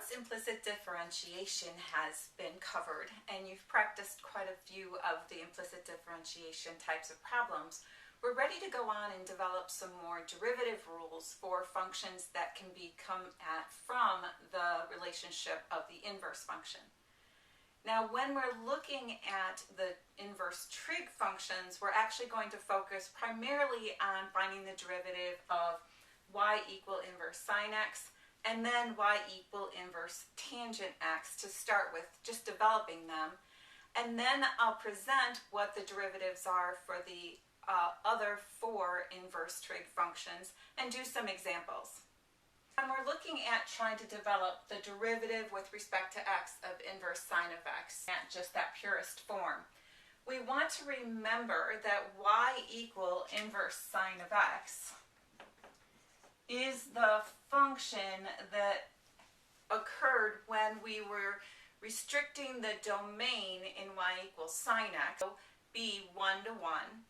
once implicit differentiation has been covered and you've practiced quite a few of the implicit differentiation types of problems, we're ready to go on and develop some more derivative rules for functions that can be come at from the relationship of the inverse function. Now, when we're looking at the inverse trig functions, we're actually going to focus primarily on finding the derivative of y equal inverse sine x, and then y equal inverse tangent x to start with, just developing them. And then I'll present what the derivatives are for the other four inverse trig functions and do some examples. When we're looking at trying to develop the derivative with respect to x of inverse sine of x, not just that purest form, we want to remember that y equal inverse sine of x is the function that occurred when we were restricting the domain in y equals sine x, so be 1 to 1.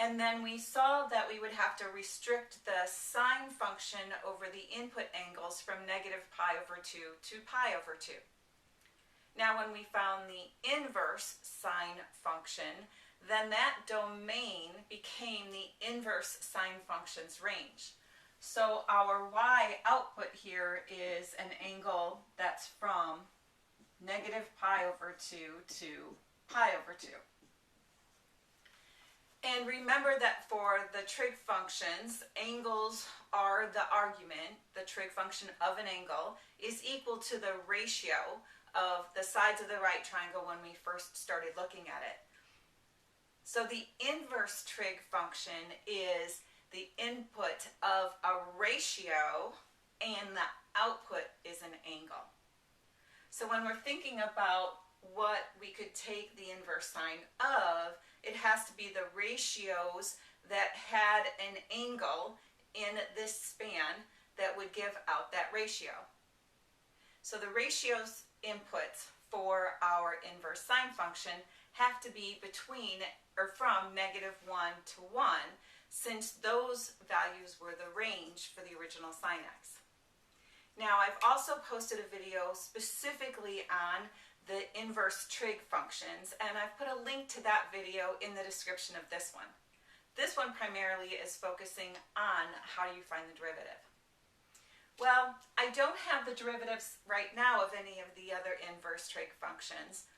And then we saw that we would have to restrict the sine function over the input angles from negative pi over 2 to pi over 2. Now, when we found the inverse sine function, then that domain became the inverse sine function's range. So our y output here is an angle that's from negative pi over 2 to pi over 2. And remember that for the trig functions, angles are the argument. The trig function of an angle is equal to the ratio of the sides of the right triangle when we first started looking at it. So the inverse trig function is the input of a ratio and the output is an angle. So when we're thinking about what we could take the inverse sine of, it has to be the ratios that had an angle in this span that would give out that ratio. So the ratios inputs for our inverse sine function have to be between or from negative 1 to 1, since those values were the range for the original sine x. Now, I've also posted a video specifically on the inverse trig functions, and I've put a link to that video in the description of this one. This one primarily is focusing on how do you find the derivative. Well, I don't have the derivatives right now of any of the other inverse trig functions,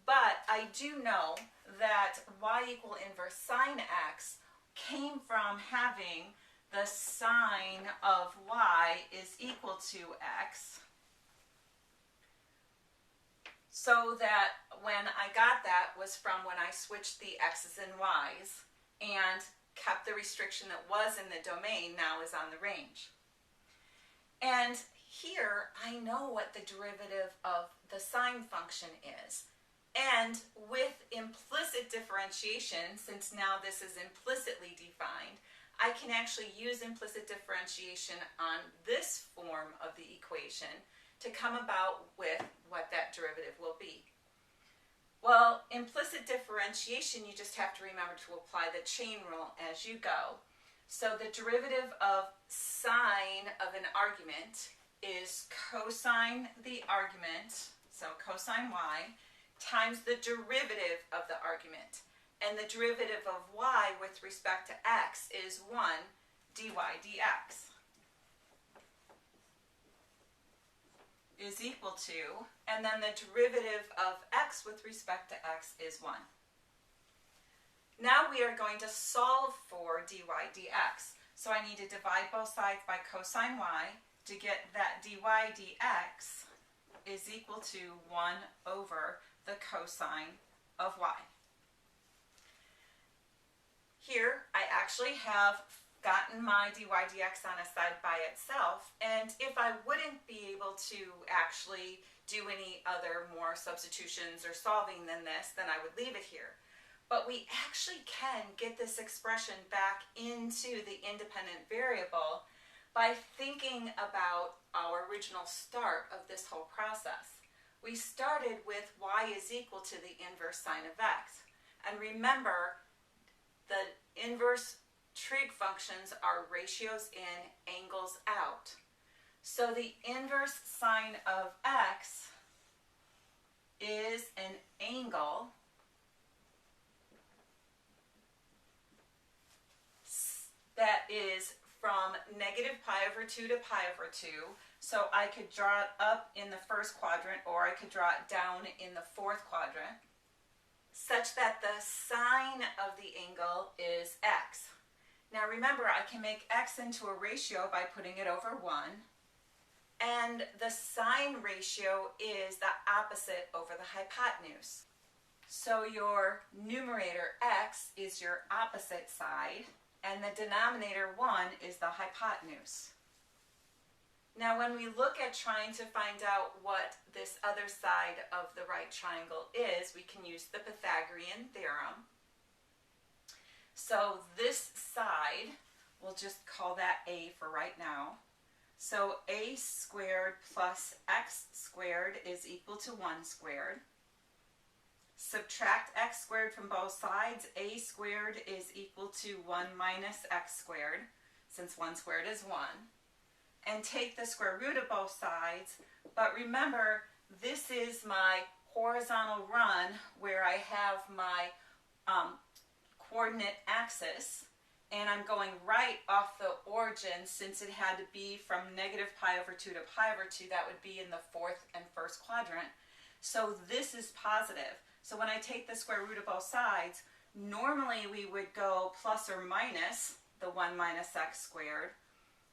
but I do know that y equal inverse sine x came from having the sine of y is equal to x, so that when I got that was from when I switched the x's and y's and kept the restriction that was in the domain now is on the range. And here I know what the derivative of the sine function is. And with implicit differentiation, since now this is implicitly defined, I can actually use implicit differentiation on this form of the equation to come about with what that derivative will be. Well, implicit differentiation, you just have to remember to apply the chain rule as you go. So the derivative of sine of an argument is cosine the argument, so cosine y, times the derivative of the argument. And the derivative of y with respect to x is 1 dy dx is equal to, and then the derivative of x with respect to x is 1. Now we are going to solve for dy dx. So I need to divide both sides by cosine y to get that dy dx is equal to 1 over the cosine of y. Here I actually have gotten my dy dx on a side by itself, and if I wouldn't be able to actually do any other more substitutions or solving than this, then I would leave it here. But we actually can get this expression back into the independent variable by thinking about our original start of this whole process. We started with y is equal to the inverse sine of x. And remember, the inverse trig functions are ratios in, angles out. So the inverse sine of x is an angle that is from negative pi over 2 to pi over 2. So I could draw it up in the first quadrant, or I could draw it down in the fourth quadrant, such that the sine of the angle is x. Now remember, I can make x into a ratio by putting it over 1. And the sine ratio is the opposite over the hypotenuse. So your numerator x is your opposite side, and the denominator 1 is the hypotenuse. Now when we look at trying to find out what this other side of the right triangle is, we can use the Pythagorean Theorem. So this side, we'll just call that a for right now. So a squared plus x squared is equal to 1 squared. Subtract x squared from both sides. A squared is equal to 1 minus x squared, since 1 squared is 1. And take the square root of both sides. But remember, this is my horizontal run where I have my coordinate axis. And I'm going right off the origin, since it had to be from negative pi over 2 to pi over 2. That would be in the fourth and first quadrant. So this is positive. So when I take the square root of both sides, normally we would go plus or minus the 1 minus x squared.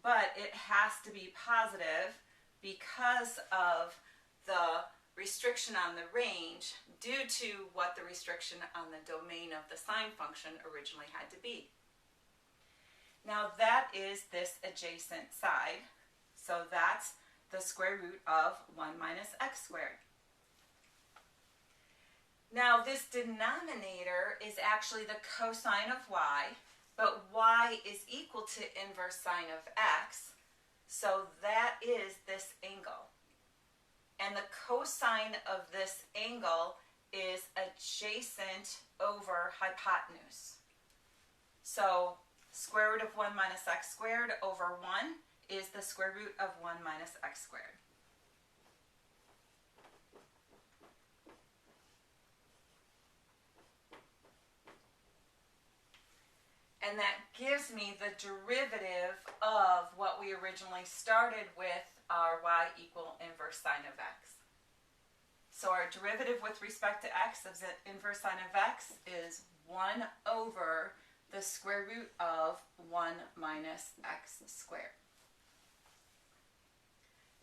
But it has to be positive because of the restriction on the range due to what the restriction on the domain of the sine function originally had to be. Now that is this adjacent side, so that's the square root of 1 minus x squared. Now this denominator is actually the cosine of y, but y is equal to inverse sine of x, so that is this angle. And the cosine of this angle is adjacent over hypotenuse. So square root of 1 minus x squared over 1 is the square root of 1 minus x squared. And that gives me the derivative of what we originally started with, our y equal inverse sine of x. So our derivative with respect to x of the inverse sine of x is 1 over the square root of 1 minus x squared.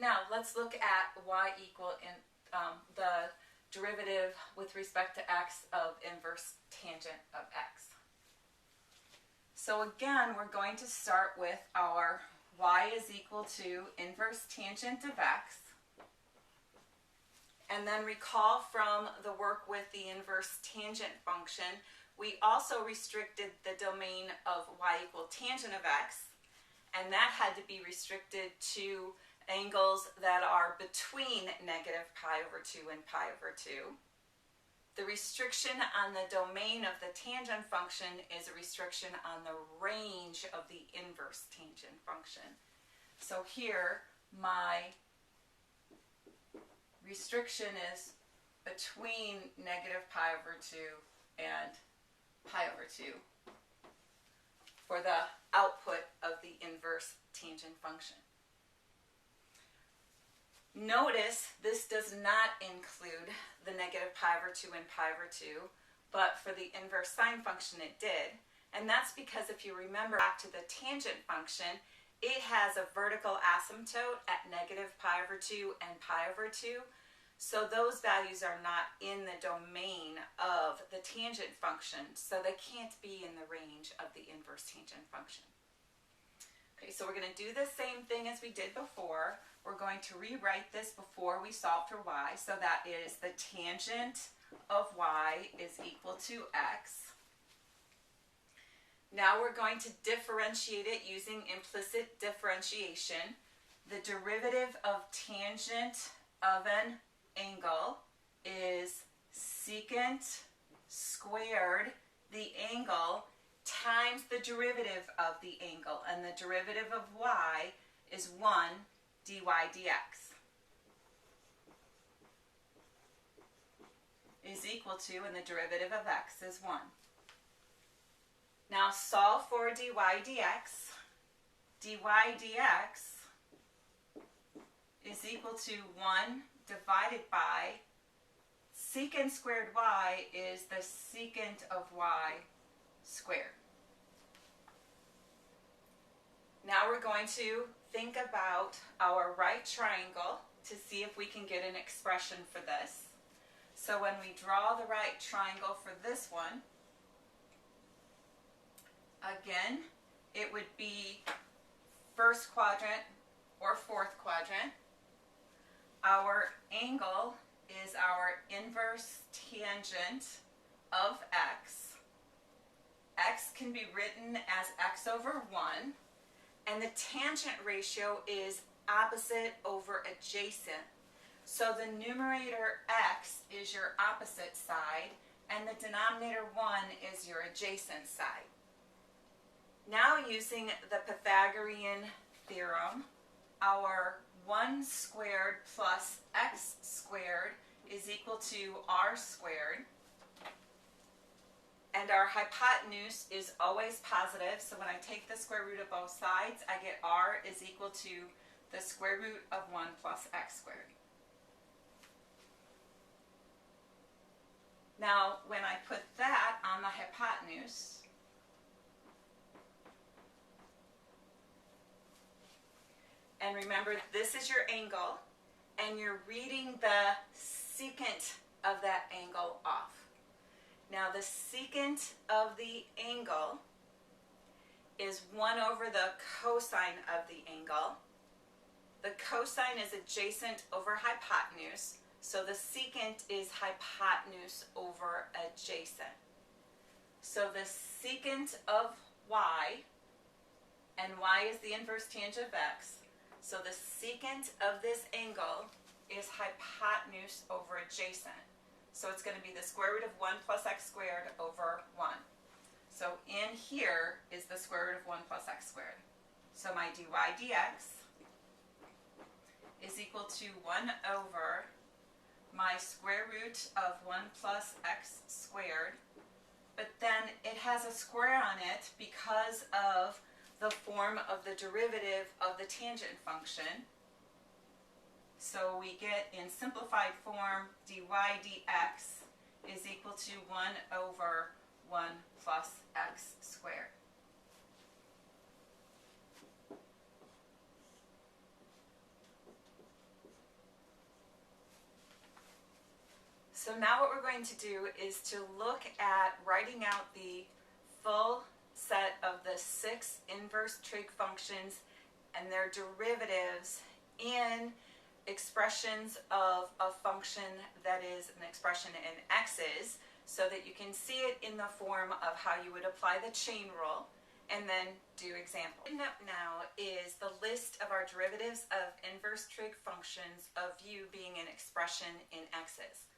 Now let's look at y equal the derivative with respect to x of inverse tangent of x. So again, we're going to start with our y is equal to inverse tangent of x. And then recall from the work with the inverse tangent function, we also restricted the domain of y equal tangent of x, and that had to be restricted to angles that are between negative pi over 2 and pi over 2. The restriction on the domain of the tangent function is a restriction on the range of the inverse tangent function. So here, my restriction is between negative pi over 2 and pi over 2 for the output of the inverse tangent function. Notice this does not include the negative pi over 2 and pi over 2, but for the inverse sine function it did. And that's because if you remember back to the tangent function, it has a vertical asymptote at negative pi over 2 and pi over 2. So those values are not in the domain of the tangent function, so they can't be in the range of the inverse tangent function. Okay, so we're going to do the same thing as we did before. We're going to rewrite this before we solve for y. So that is the tangent of y is equal to x. Now we're going to differentiate it using implicit differentiation. The derivative of tangent of an angle is secant squared the angle times the derivative of the angle, and the derivative of y is 1 dy dx is equal to, and the derivative of x is 1. Now solve for dy dx. Dy dx is equal to 1 divided by secant squared y is the secant of y squared. Now we're going to think about our right triangle to see if we can get an expression for this. So when we draw the right triangle for this one, again, it would be first quadrant or fourth quadrant. Our angle is our inverse tangent of x. X can be written as x over 1, and the tangent ratio is opposite over adjacent. So the numerator x is your opposite side, and the denominator 1 is your adjacent side. Now using the Pythagorean Theorem, our 1 squared plus x squared is equal to r squared. And our hypotenuse is always positive, so when I take the square root of both sides, I get r is equal to the square root of 1 plus x squared. Now, when I put that on the hypotenuse, and remember, this is your angle, and you're reading the secant of that angle off. Now, the secant of the angle is 1 over the cosine of the angle. The cosine is adjacent over hypotenuse, so the secant is hypotenuse over adjacent. So the secant of y, and y is the inverse tangent of x, so the secant of this angle is hypotenuse over adjacent. So it's going to be the square root of 1 plus x squared over 1. So in here is the square root of 1 plus x squared. So my dy dx is equal to 1 over my square root of 1 plus x squared. But then it has a square on it because of the form of the derivative of the tangent function. So we get, in simplified form, dy dx is equal to 1 over 1 plus x squared. So now what we're going to do is to look at writing out the full set of the 6 inverse trig functions and their derivatives in expressions of a function that is an expression in x's, so that you can see it in the form of how you would apply the chain rule and then do examples. Written up now is the list of our derivatives of inverse trig functions of u being an expression in x's.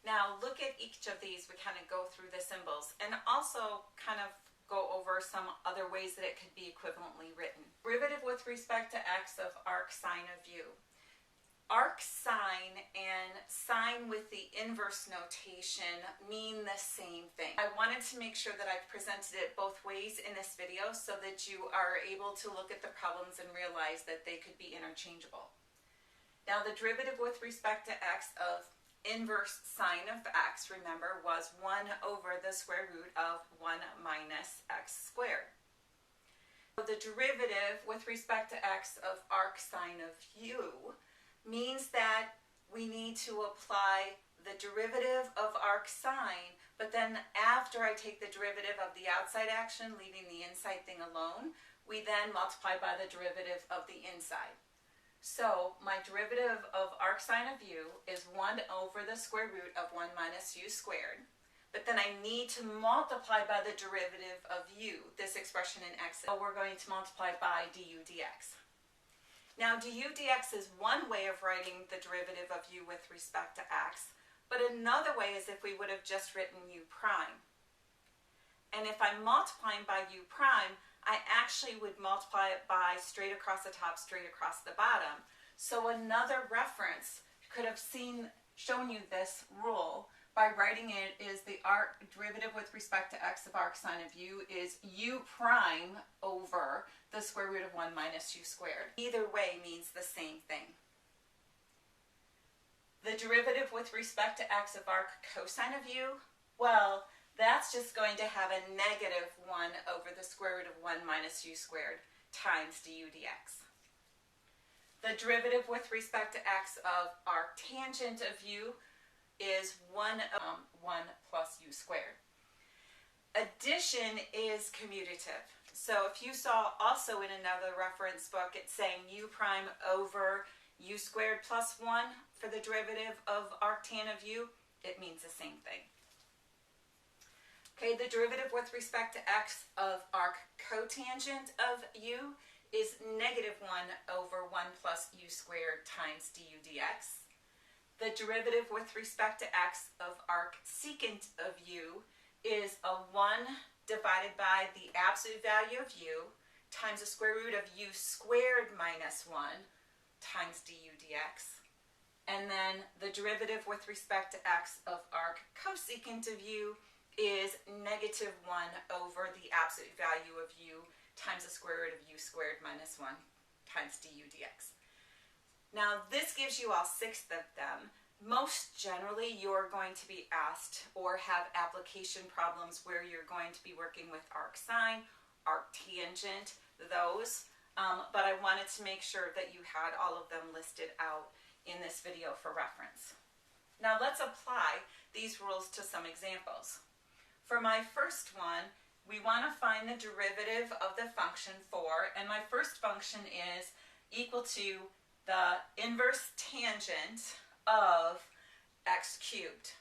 Now look at each of these. We kind of go through the symbols and also kind of go over some other ways that it could be equivalently written. Derivative with respect to x of arc sine of u. Arc sine and sine with the inverse notation mean the same thing. I wanted to make sure that I've presented it both ways in this video so that you are able to look at the problems and realize that they could be interchangeable. Now the derivative with respect to x of inverse sine of x, remember, was 1 over the square root of 1 minus x squared. So the derivative with respect to x of arc sine of u means that we need to apply the derivative of arc sine, but then after I take the derivative of the outside action, leaving the inside thing alone, we then multiply by the derivative of the inside. So my derivative of arc sine of u is 1 over the square root of 1 minus u squared, but then I need to multiply by the derivative of u, this expression in x. So we're going to multiply by du dx. Now du dx is one way of writing the derivative of u with respect to x, but another way is if we would have just written u prime. And if I'm multiplying by u prime, I actually would multiply it by straight across the top, straight across the bottom. So another reference could have shown you this rule by writing it is the arc derivative with respect to x of arc sine of u is u prime over the square root of 1 minus u squared. Either way means the same thing. The derivative with respect to x of arc cosine of u, well, that's just going to have a negative 1 over the square root of 1 minus u squared times du dx. The derivative with respect to x of arc tangent of u is 1 plus u squared. Addition is commutative. So if you saw also in another reference book, it's saying u prime over u squared plus 1 for the derivative of arctan of u, it means the same thing. Okay, the derivative with respect to x of arc cotangent of u is negative 1 over 1 plus u squared times du dx. The derivative with respect to x of arc secant of u is a 1 divided by the absolute value of u times the square root of u squared minus 1 times du dx. And then the derivative with respect to x of arc cosecant of u is negative 1 over the absolute value of u times the square root of u squared minus 1 times du dx. Now this gives you all 6 of them. Most generally you're going to be asked or have application problems where you're going to be working with arc sine, arc tangent, those. But I wanted to make sure that you had all of them listed out in this video for reference. Now let's apply these rules to some examples. For my first one, we want to find the derivative of the function 4, and my first function is equal to the inverse tangent of x cubed.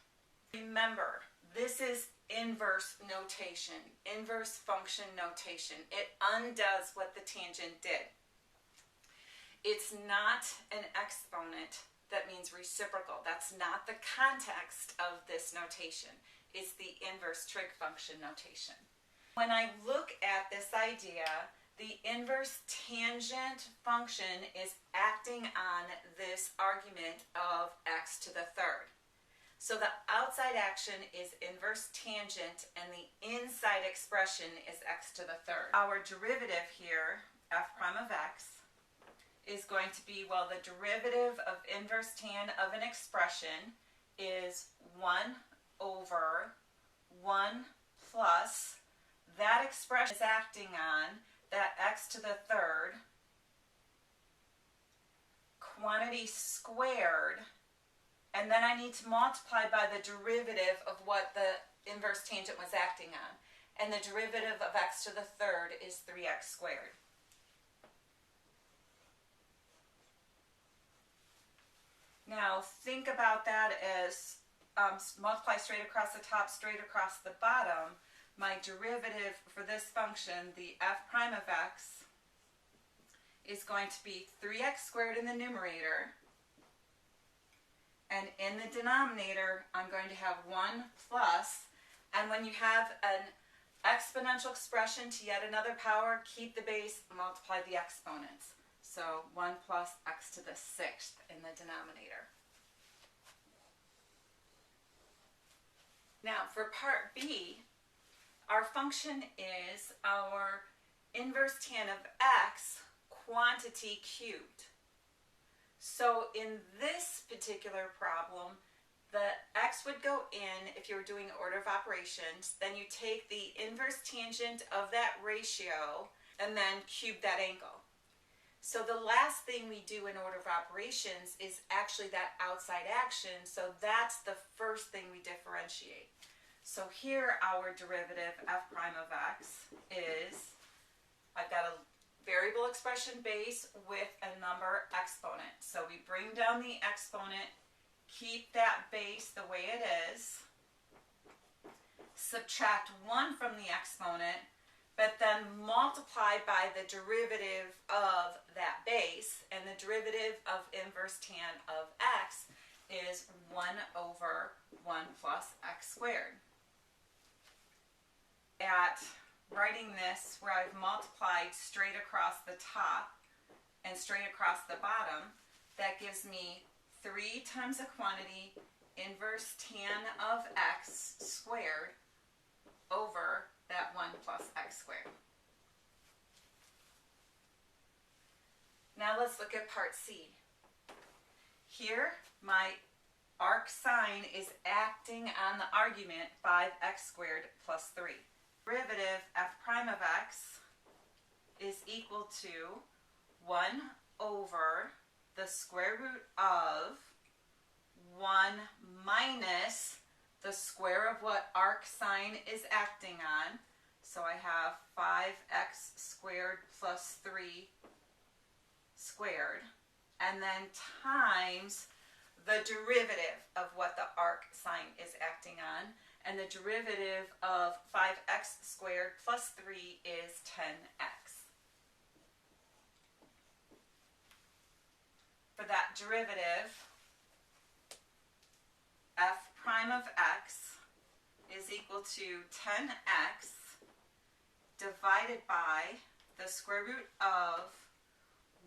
Remember, this is inverse notation, inverse function notation. It undoes what the tangent did. It's not an exponent that means reciprocal. That's not the context of this notation. It's the inverse trig function notation. When I look at this idea, the inverse tangent function is acting on this argument of x to the third. So the outside action is inverse tangent and the inside expression is x to the third. Our derivative here, f prime of x, is going to be, well, the derivative of inverse tan of an expression is 1 over 1 plus that expression is acting on that x to the third quantity squared, and then I need to multiply by the derivative of what the inverse tangent was acting on, and the derivative of x to the third is 3x squared. Now think about that as multiply straight across the top, straight across the bottom. My derivative for this function, the f prime of x, is going to be 3x squared in the numerator, and in the denominator I'm going to have 1 plus, and when you have an exponential expression to yet another power, keep the base, multiply the exponents. So 1 plus x to the 6th in the denominator. Now for part B, our function is our inverse tan of x quantity cubed. So in this particular problem, the x would go in if you were doing order of operations, then you take the inverse tangent of that ratio and then cube that angle. So the last thing we do in order of operations is actually that outside action, so that's the first thing we differentiate. So here our derivative f prime of x is, I've got a variable expression base with a number exponent. So we bring down the exponent, keep that base the way it is, subtract 1 from the exponent, but then multiply by the derivative of that base, and the derivative of inverse tan of x is 1 over 1 plus x squared. At writing this where I've multiplied straight across the top and straight across the bottom, that gives me 3 times a quantity inverse tan of x squared over that 1 plus x squared. Now let's look at part C. Here, my arc sine is acting on the argument 5x squared plus 3. Derivative f prime of x is equal to 1 over the square root of 1 minus the square of what arc sine is acting on. So I have 5x squared plus 3 squared, and then times the derivative of what the arc sine is acting on, and the derivative of 5x squared plus 3 is 10x. For that derivative, f prime of x is equal to 10x divided by the square root of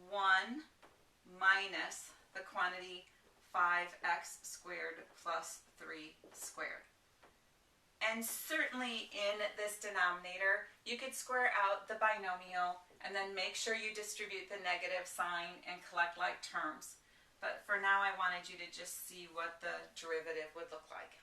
1 minus the quantity 5x squared plus 3 squared. And certainly in this denominator, you could square out the binomial and then make sure you distribute the negative sign and collect like terms. But for now, I wanted you to just see what the derivative would look like.